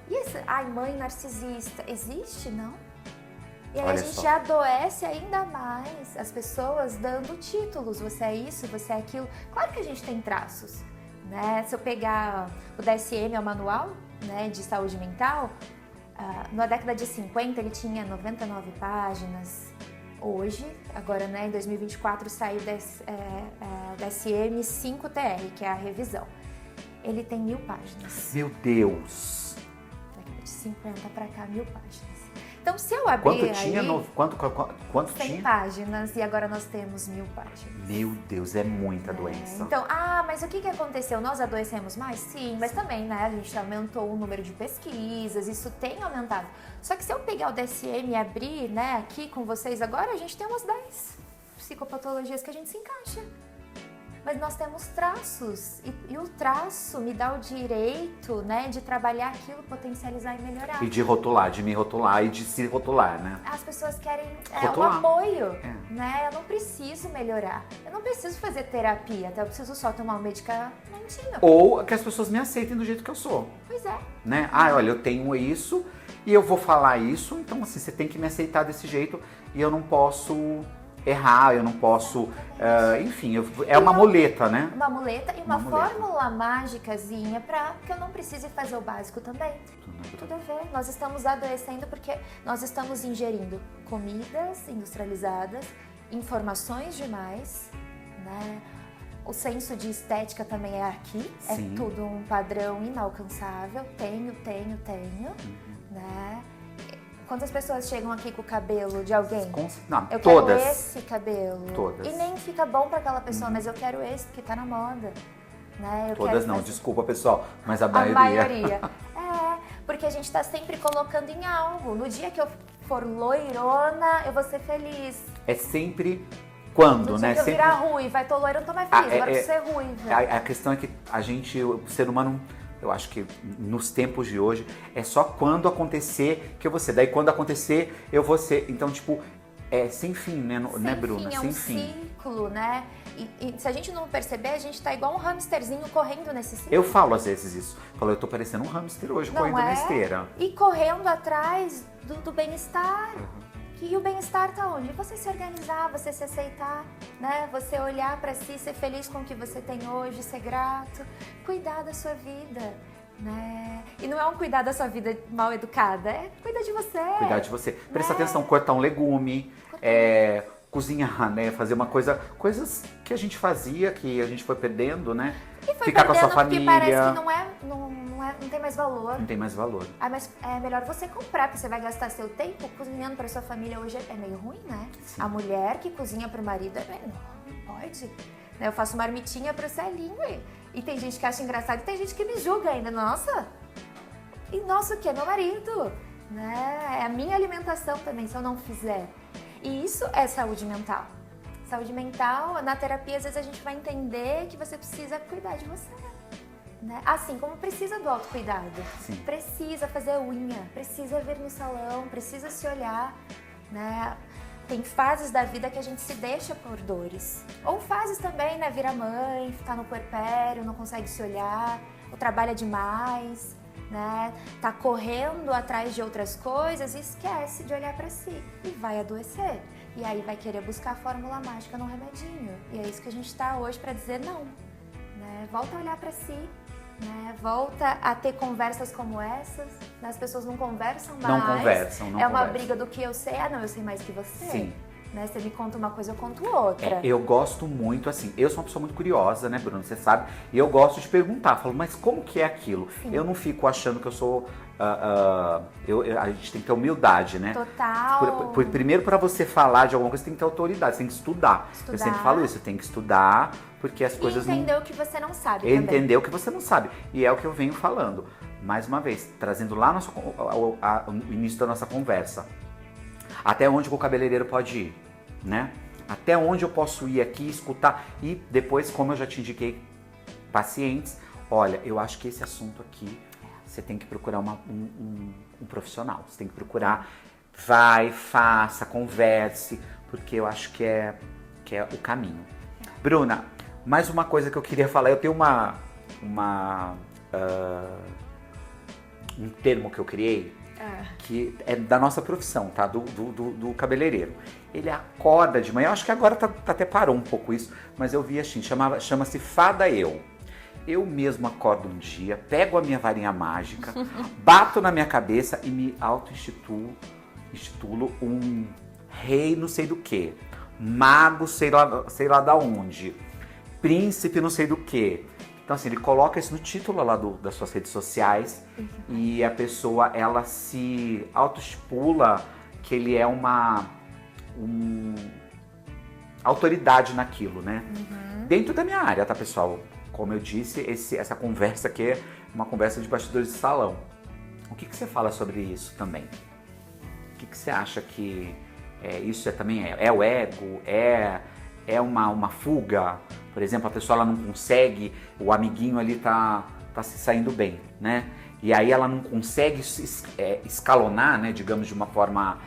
E esse, mãe narcisista, existe? Não. E aí a gente adoece ainda mais as pessoas dando títulos. Você é isso, você é aquilo. Claro que a gente tem traços, né? Se eu pegar o DSM, é o manual, né, de saúde mental, na década de 50 ele tinha 99 páginas. Hoje, agora, né, em 2024, saiu o DSM 5TR, que é a revisão. Ele tem 1000 páginas. Meu Deus! Década de 50 pra cá, 1000 páginas. Então, se eu abrir Quanto 100 tinha? páginas e agora nós temos 1000 páginas. Meu Deus, é muita doença. Então, mas o que aconteceu? Nós adoecemos mais? Sim, mas também, né, a gente aumentou o número de pesquisas, isso tem aumentado. Só que se eu pegar o DSM e abrir, né, aqui com vocês agora, a gente tem umas 10 psicopatologias que a gente se encaixa. Mas nós temos traços e o traço me dá o direito, né, de trabalhar aquilo, potencializar e melhorar. E de rotular, de me rotular e de se rotular, né? As pessoas querem um Rotular. apoio, né? Eu não preciso melhorar, eu não preciso fazer terapia, até eu preciso só tomar um medicamentinho. Ou que as pessoas me aceitem do jeito que eu sou. Pois é. Né? Olha, eu tenho isso e eu vou falar isso, então assim, você tem que me aceitar desse jeito e eu não posso errar, eu não posso, enfim, é uma muleta, né? Uma muleta e uma fórmula mágicazinha para que eu não precise fazer o básico também. Tudo a ver. Nós estamos adoecendo porque nós estamos ingerindo comidas industrializadas, informações demais, né? O senso de estética também é aqui, Sim. É tudo um padrão inalcançável, tenho, né? Quantas pessoas chegam aqui com o cabelo de alguém? Não, eu todas. quero esse cabelo. Todas. E nem fica bom para aquela pessoa, mas eu quero esse porque tá na moda. Né? Todas não, desculpa pessoal, mas a maioria. Porque a gente tá sempre colocando em algo. No dia que eu for loirona, eu vou ser feliz. É sempre quando, no né? dia que eu sempre... virar ruiva, vai, tô loira, eu não tô mais feliz, agora eu ser ruiva. A questão é que a gente, o ser humano, eu acho que nos tempos de hoje, é só quando acontecer que eu vou ser. Daí quando acontecer, eu vou ser. Então, tipo, é sem fim, né, né Bruna? Sem fim. É um ciclo, né? E se a gente não perceber, a gente tá igual um hamsterzinho correndo nesse ciclo. Eu falo às vezes isso. Falo, eu tô parecendo um hamster hoje, correndo na esteira. E correndo atrás do bem-estar. E o bem-estar tá onde? Você se organizar, você se aceitar, né? Você olhar pra si, ser feliz com o que você tem hoje, ser grato, cuidar da sua vida, né? E não é um cuidar da sua vida mal educada, é cuidar de você. Cuidar de você. Presta atenção, cortar um legume, cozinhar, né? Fazer uma coisa, coisas que a gente fazia, que a gente foi perdendo, né? E foi ficar com a sua família. Porque parece que não tem mais valor. Não tem mais valor. Mas é melhor você comprar, porque você vai gastar seu tempo cozinhando para sua família. Hoje é meio ruim, né? Sim. A mulher que cozinha para o marido, não pode. Eu faço marmitinha para o Celinho e tem gente que acha engraçado e tem gente que me julga ainda. Nossa! E nossa, o que? É meu marido, né? É a minha alimentação também, se eu não fizer. E isso é saúde mental. Saúde mental, na terapia, às vezes a gente vai entender que você precisa cuidar de você. Né? Assim como precisa do autocuidado. Sim. Precisa fazer unha, precisa vir no salão, precisa se olhar. Né? Tem fases da vida que a gente se deixa por dores. Ou fases também, né? Vira mãe, tá no puerpério, não consegue se olhar, ou trabalha demais, né? Tá correndo atrás de outras coisas e esquece de olhar pra si. E vai adoecer. E aí vai querer buscar a fórmula mágica no remedinho. E é isso que a gente tá hoje pra dizer não. Né? Volta a olhar pra si. Né? Volta a ter conversas como essas. Né? As pessoas não conversam mais. Não conversam. É uma briga do que eu sei. Não, eu sei mais que você. Sim. Né? Você me conta uma coisa, eu conto outra. Eu gosto muito, assim, eu sou uma pessoa muito curiosa, né, Bruno? Você sabe. E eu gosto de perguntar. Falo, mas como que é aquilo? Sim. Eu não fico achando que eu sou... a gente tem que ter humildade, né? Total. Primeiro, para você falar de alguma coisa, você tem que ter autoridade, você tem que estudar. Eu sempre falo isso, você tem que estudar, porque as coisas não... entender o que você não sabe também. Entender o que você não sabe. E é o que eu venho falando. Mais uma vez, trazendo lá o início da nossa conversa. Até onde o cabeleireiro pode ir, né? Até onde eu posso ir aqui, escutar. E depois, como eu já te indiquei, pacientes, olha, eu acho que esse assunto aqui, você tem que procurar um profissional. Você tem que procurar, vai, faça, converse, porque eu acho que é o caminho. Bruna, mais uma coisa que eu queria falar. Eu tenho um termo que eu criei, que é da nossa profissão, tá? Do cabeleireiro. Ele acorda de manhã, eu acho que agora até parou um pouco isso, mas eu vi assim, chama-se Fada Eu. Eu mesmo acordo um dia, pego a minha varinha mágica, bato na minha cabeça e me auto-institulo um rei não sei do que, mago sei lá da onde, príncipe não sei do que. Então assim, ele coloca isso no título lá das suas redes sociais e a pessoa, ela se auto-estipula que ele é uma autoridade naquilo, né? Dentro da minha área, tá, pessoal? Como eu disse, essa conversa aqui é uma conversa de bastidores de salão. O que você fala sobre isso também? O que você acha que isso também é o ego? É uma fuga? Por exemplo, a pessoa ela não consegue, o amiguinho ali tá se saindo bem, né? E aí ela não consegue escalonar, né, digamos, de uma forma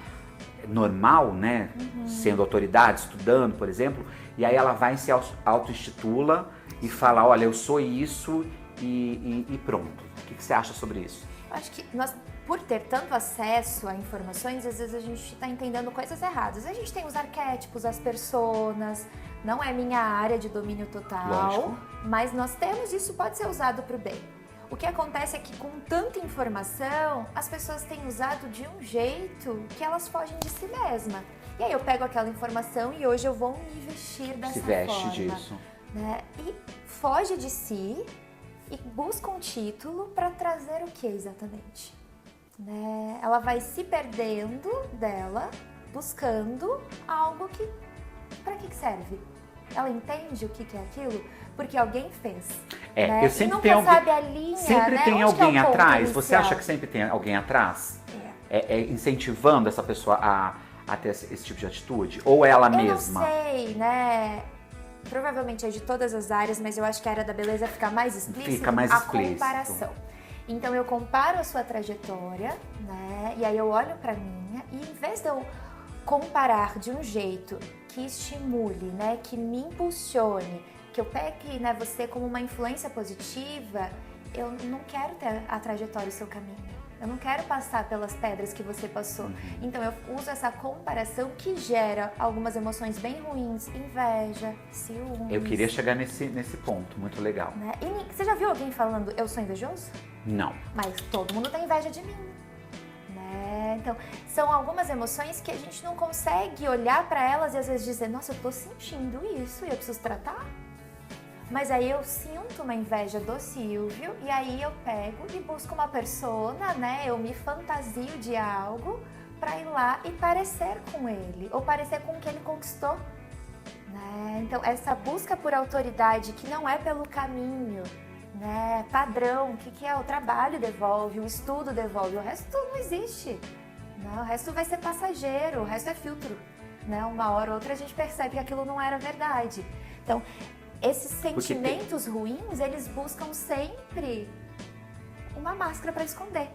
normal, né? Sendo autoridade, estudando, por exemplo. E aí ela vai e se auto-institula e fala, olha, eu sou isso e pronto. O que você acha sobre isso? Eu acho que nós, por ter tanto acesso a informações, às vezes a gente está entendendo coisas erradas. A gente tem os arquétipos, as personas, não é minha área de domínio total, lógico, mas nós temos, isso pode ser usado para o bem. O que acontece é que com tanta informação, as pessoas têm usado de um jeito que elas fogem de si mesma. E aí eu pego aquela informação e hoje eu vou me vestir dessa forma. Se veste disso. Né? E foge de si e busca um título para trazer o que exatamente? Né? Ela vai se perdendo dela, buscando algo que... Para que serve? Ela entende o que é aquilo? Porque alguém fez. Né? Eu sempre e tenho nunca sabe a linha, sempre né? tem Onde alguém é o ponto atrás. inicial? Você acha que sempre tem alguém atrás? Incentivando essa pessoa a ter esse tipo de atitude? Ou ela mesma? Eu não sei, né? Provavelmente é de todas as áreas, mas eu acho que a área da beleza fica mais explícita. Fica mais explícito. Comparação. Então eu comparo a sua trajetória, né? E aí eu olho pra minha e em vez de eu comparar de um jeito que estimule, né? Que me impulsione, que eu pegue, né, você como uma influência positiva, eu não quero ter a trajetória, o seu caminho. Eu não quero passar pelas pedras que você passou. Então eu uso essa comparação que gera algumas emoções bem ruins, inveja, ciúmes. Eu queria chegar nesse ponto, muito legal. Né? E você já viu alguém falando, eu sou invejoso? Não. Mas todo mundo tem inveja de mim. Né? Então, são algumas emoções que a gente não consegue olhar para elas e às vezes dizer, nossa, eu tô sentindo isso e eu preciso tratar. Mas aí eu sinto uma inveja do Silvio e aí eu pego e busco uma persona, né? Eu me fantasio de algo para ir lá e parecer com ele, ou parecer com o que ele conquistou. Né? Então, essa busca por autoridade que não é pelo caminho, né? Padrão, o que é? O trabalho devolve, o estudo devolve, o resto não existe. Né? O resto vai ser passageiro, o resto é filtro. Né? Uma hora ou outra a gente percebe que aquilo não era verdade. Então, esses sentimentos ruins, eles buscam sempre uma máscara para esconder.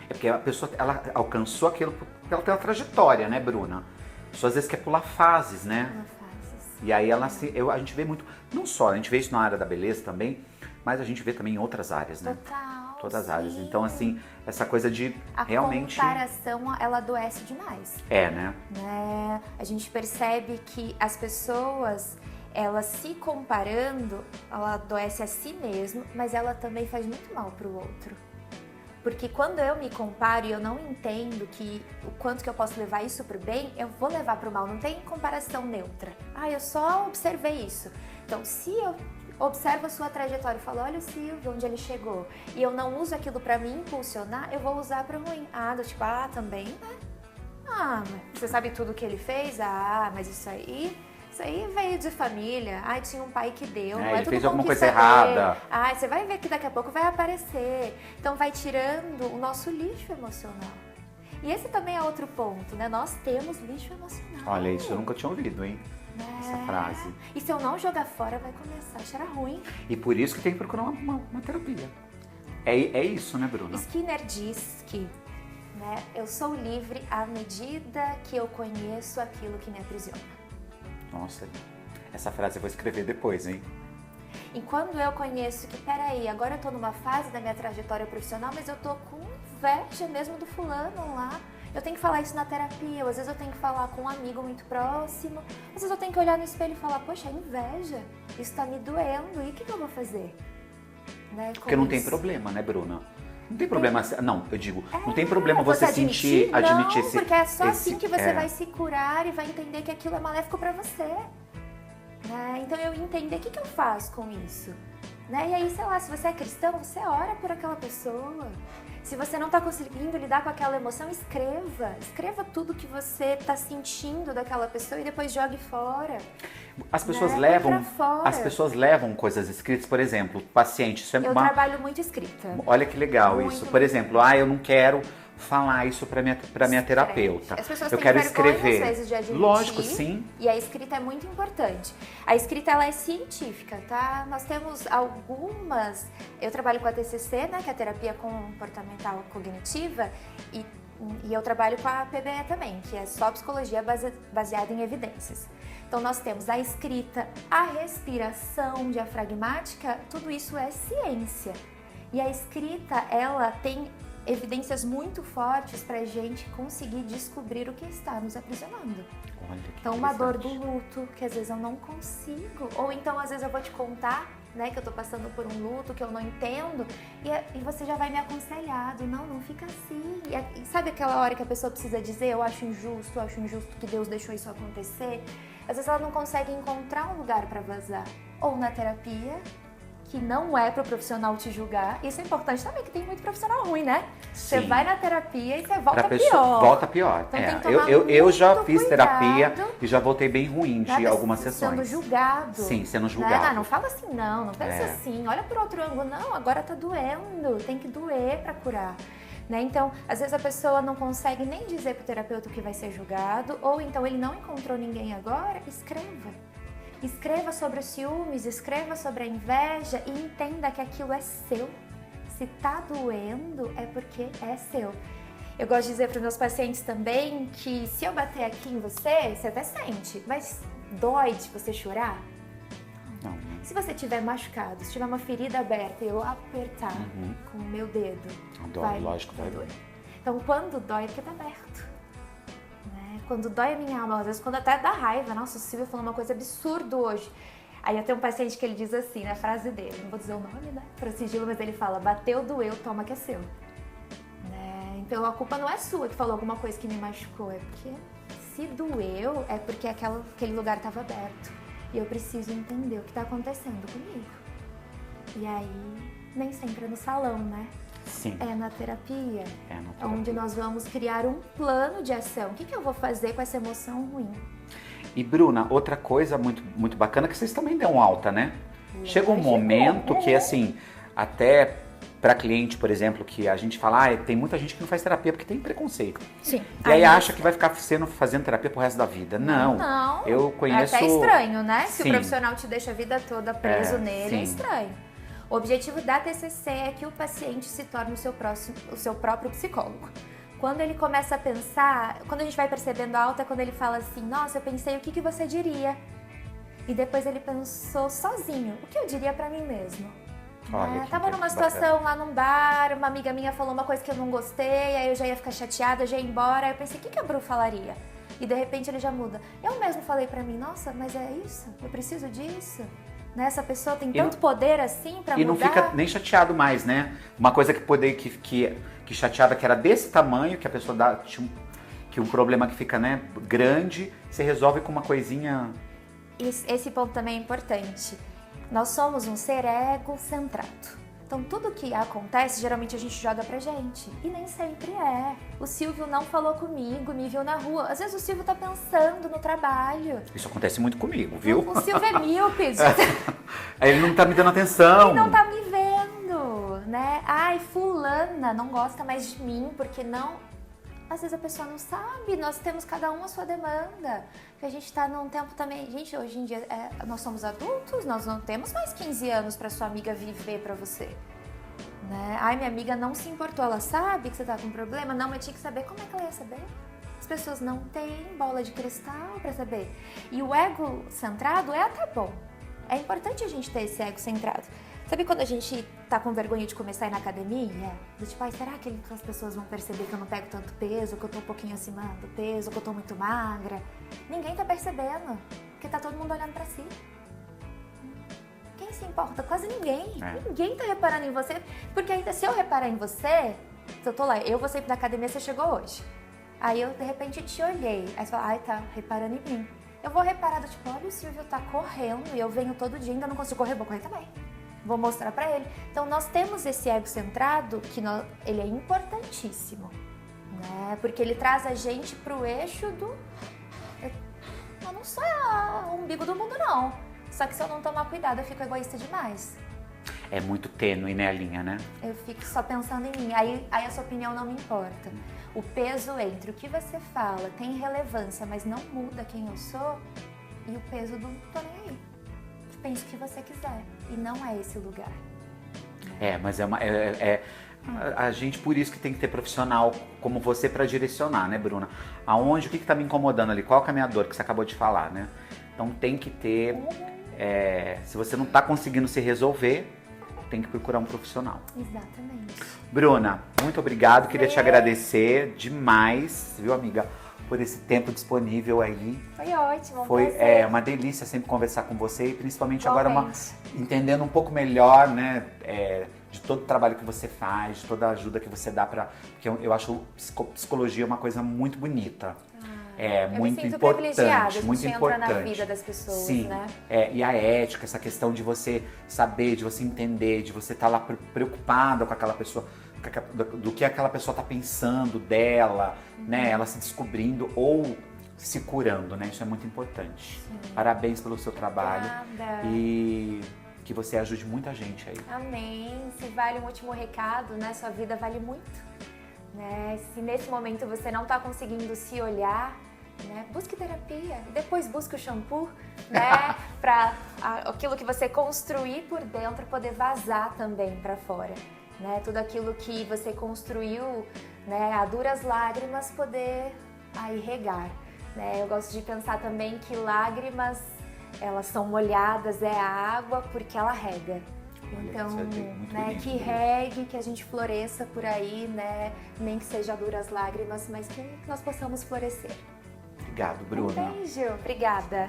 É porque a pessoa, ela alcançou aquilo pela trajetória, né, Bruna? A pessoa às vezes quer pular fases, né? Pula fases. E aí a gente vê muito, não só, a gente vê isso na área da beleza também, mas a gente vê também em outras áreas, né? Total. Todas as sim. áreas. Então, assim, essa coisa de realmente... A comparação, ela adoece demais. Né? Né? A gente percebe que as pessoas... ela se comparando, ela adoece a si mesma, mas ela também faz muito mal para o outro. Porque quando eu me comparo e eu não entendo o quanto que eu posso levar isso para o bem, eu vou levar para o mal, não tem comparação neutra. Eu só observei isso. Então, se eu observo a sua trajetória e falo, olha o Silvio, onde ele chegou, e eu não uso aquilo para me impulsionar, eu vou usar para o ruim. Também, né? Mas você sabe tudo que ele fez? Mas isso aí veio de família. Tinha um pai que deu. Ele fez alguma coisa errada. Você vai ver que daqui a pouco vai aparecer. Então vai tirando o nosso lixo emocional. E esse também é outro ponto, né? Nós temos lixo emocional. Olha, isso eu nunca tinha ouvido, hein? Essa frase. E se eu não jogar fora, vai começar a cheirar ruim. E por isso que tem que procurar uma terapia. É isso, né, Bruna? Skinner diz que, né, eu sou livre à medida que eu conheço aquilo que me aprisiona. Nossa, essa frase eu vou escrever depois, hein? E quando eu conheço que, peraí, agora eu tô numa fase da minha trajetória profissional, mas eu tô com inveja mesmo do fulano lá. Eu tenho que falar isso na terapia, ou às vezes eu tenho que falar com um amigo muito próximo, às vezes eu tenho que olhar no espelho e falar, poxa, inveja, isso tá me doendo, e o que eu vou fazer? Né, porque não tem problema, né, Bruna? Não tem problema, não, eu digo, não tem problema você admitir esse... Porque é só assim que você vai se curar e vai entender que aquilo é maléfico pra você. Né? Então eu entender o que eu faço com isso. Né? E aí, sei lá, se você é cristão, você ora por aquela pessoa. Se você não está conseguindo lidar com aquela emoção, escreva. Escreva tudo que você está sentindo daquela pessoa e depois jogue fora. As pessoas, né? levam coisas escritas, por exemplo, paciente... Isso é eu trabalho muito escrita. Olha que legal isso. Por exemplo, eu não quero falar isso para minha terapeuta. As pessoas eu têm quero vergonha, escrever. Às vezes, de admitir. Lógico, sim. E a escrita é muito importante. A escrita, ela é científica, tá? Nós temos algumas... Eu trabalho com a TCC, né, que é a terapia comportamental cognitiva, e eu trabalho com a PBE também, que é só psicologia baseada em evidências. Então, nós temos a escrita, a respiração diafragmática, tudo isso é ciência. E a escrita, ela tem evidências muito fortes para a gente conseguir descobrir o que está nos aprisionando. Olha, que então, uma dor do luto, que às vezes eu não consigo, ou então às vezes eu vou te contar, né, que eu tô passando por um luto que eu não entendo, e você já vai me aconselhado, não fica assim. E sabe aquela hora que a pessoa precisa dizer, eu acho injusto que Deus deixou isso acontecer? Às vezes ela não consegue encontrar um lugar para vazar, ou na terapia, que não é para o profissional te julgar. Isso é importante também, que tem muito profissional ruim, né? Sim. Você vai na terapia e você volta pior. Volta pior. Então, tem que tomar eu já fiz cuidado. terapia e já voltei bem ruim de algumas sessões. Sendo julgado. Sim, sendo julgado. Não fala assim não pensa assim, olha por outro ângulo. Não, agora tá doendo, tem que doer para curar. Né? Então, às vezes a pessoa não consegue nem dizer pro terapeuta que vai ser julgado, ou então ele não encontrou ninguém agora, escreva. Escreva sobre os ciúmes, escreva sobre a inveja e entenda que aquilo é seu. Se tá doendo, é porque é seu. Eu gosto de dizer para os meus pacientes também que se eu bater aqui em você, você até sente, mas dói de você chorar? Não. Se você tiver machucado, se tiver uma ferida aberta e eu apertar com o meu dedo, dói, lógico, vai doer. Então, quando dói, é porque tá aberto. Quando dói a minha alma, às vezes quando até dá raiva, nossa, o Silvio falou uma coisa absurda hoje. Aí eu tenho um paciente que ele diz assim, na frase dele, não vou dizer o nome, né, para sigilo, mas ele fala, bateu, doeu, toma que é seu. Né? Então a culpa não é sua que falou alguma coisa que me machucou, é porque se doeu, é porque aquele lugar estava aberto. E eu preciso entender o que está acontecendo comigo. E aí, nem sempre é no salão, né? Sim. É na terapia, onde nós vamos criar um plano de ação. O que eu vou fazer com essa emoção ruim? E Bruna, outra coisa muito, muito bacana é que vocês também dão alta, né? Chega um momento que, assim, até para cliente, por exemplo, que a gente fala, tem muita gente que não faz terapia porque tem preconceito. Sim. E aí acha que vai ficar fazendo terapia pro resto da vida. Não. Eu conheço... É até estranho, né? Sim. Se o profissional te deixa a vida toda preso nele, é estranho. O objetivo da TCC é que o paciente se torne o seu próprio psicólogo. Quando ele começa a pensar, quando a gente vai percebendo a alta, é quando ele fala assim, nossa, eu pensei o que você diria. E depois ele pensou sozinho, o que eu diria pra mim mesmo? Tava numa situação lá num bar, uma amiga minha falou uma coisa que eu não gostei, aí eu já ia ficar chateada, já ia embora, aí eu pensei, o que a Bru falaria? E de repente ele já muda. Eu mesmo falei pra mim, nossa, mas é isso? Eu preciso disso? Né? Essa pessoa tem tanto poder assim pra mudar. E não fica nem chateado mais, né? Uma coisa que chateada que era desse tamanho, que a pessoa dá, que um problema que fica, né, grande, se resolve com uma coisinha... Esse ponto também é importante. Nós somos um ser egocentrado. Então, tudo que acontece, geralmente a gente joga pra gente. E nem sempre é. O Silvio não falou comigo, me viu na rua. Às vezes o Silvio tá pensando no trabalho. Isso acontece muito comigo, viu? O Silvio é míope. Ele não tá me dando atenção. Ele não tá me vendo, né? Ai, fulana não gosta mais de mim, porque não... Às vezes a pessoa não sabe, nós temos cada um a sua demanda. Porque a gente tá num tempo também... Gente, hoje em dia nós somos adultos, nós não temos mais 15 anos pra sua amiga viver pra você. Né? Ai, minha amiga não se importou, ela sabe que você tá com problema? Não, mas tinha que saber. Como é que ela ia saber? As pessoas não têm bola de cristal pra saber. E o ego centrado é até bom. É importante a gente ter esse ego centrado. Sabe quando a gente tá com vergonha de começar a ir na academia? Do tipo, ai, será que as pessoas vão perceber que eu não pego tanto peso, que eu tô um pouquinho acima do peso, que eu tô muito magra? Ninguém tá percebendo, porque tá todo mundo olhando pra si. Quem se importa? Quase ninguém. Ninguém tá reparando em você, porque ainda se eu reparar em você, se eu tô lá, eu vou sempre na academia, você chegou hoje. Aí eu, de repente, te olhei, aí você fala, ai, tá reparando em mim. Eu vou reparar, do tipo, olha, o Silvio tá correndo e eu venho todo dia, ainda não consigo correr, vou correr também. Vou mostrar pra ele. Então, nós temos esse ego centrado, que ele é importantíssimo, né? Porque ele traz a gente pro eixo do... Eu não sou o umbigo do mundo, não. Só que se eu não tomar cuidado, eu fico egoísta demais. É muito tênue, né, a linha, né? Eu fico só pensando em mim. Aí a sua opinião não me importa. O peso entre o que você fala tem relevância, mas não muda quem eu sou, e o peso do tô nem aí. Pense o que você quiser. E não é esse o lugar. Mas a gente, por isso que tem que ter profissional como você para direcionar, né, Bruna? Aonde, o que tá me incomodando ali? Qual que é a minha dor que você acabou de falar, né? Então tem que ter... se você não tá conseguindo se resolver, tem que procurar um profissional. Exatamente. Bruna, muito obrigado. Queria te agradecer demais, viu, amiga? Por esse tempo disponível aí. Foi ótimo, Foi uma delícia sempre conversar com você e principalmente agora entendendo um pouco melhor, né, de todo o trabalho que você faz, de toda a ajuda que você dá porque eu acho psicologia uma coisa muito bonita. Muito importante, muito importante na vida das pessoas, sim, né? E a ética, essa questão de você saber, de você entender, de você estar lá preocupada com aquela pessoa, do que aquela pessoa está pensando dela, né? Ela se descobrindo ou se curando, né? Isso é muito importante. Sim. Parabéns pelo seu trabalho. Obrigada. E que você ajude muita gente aí. Amém. Se vale um último recado, né? Sua vida vale muito. Né? Se nesse momento você não está conseguindo se olhar, né? Busque terapia, depois busque o shampoo, né? Para aquilo que você construir por dentro poder vazar também para fora. Né? Tudo aquilo que você construiu, né, a duras lágrimas poder aí regar. Né? Eu gosto de pensar também que lágrimas, elas são molhadas, é a água porque ela rega. Então, né, que regue, que a gente floresça por aí, né? Nem que seja duras lágrimas, mas que nós possamos florescer. Obrigado, Bruna. Um beijo, obrigada.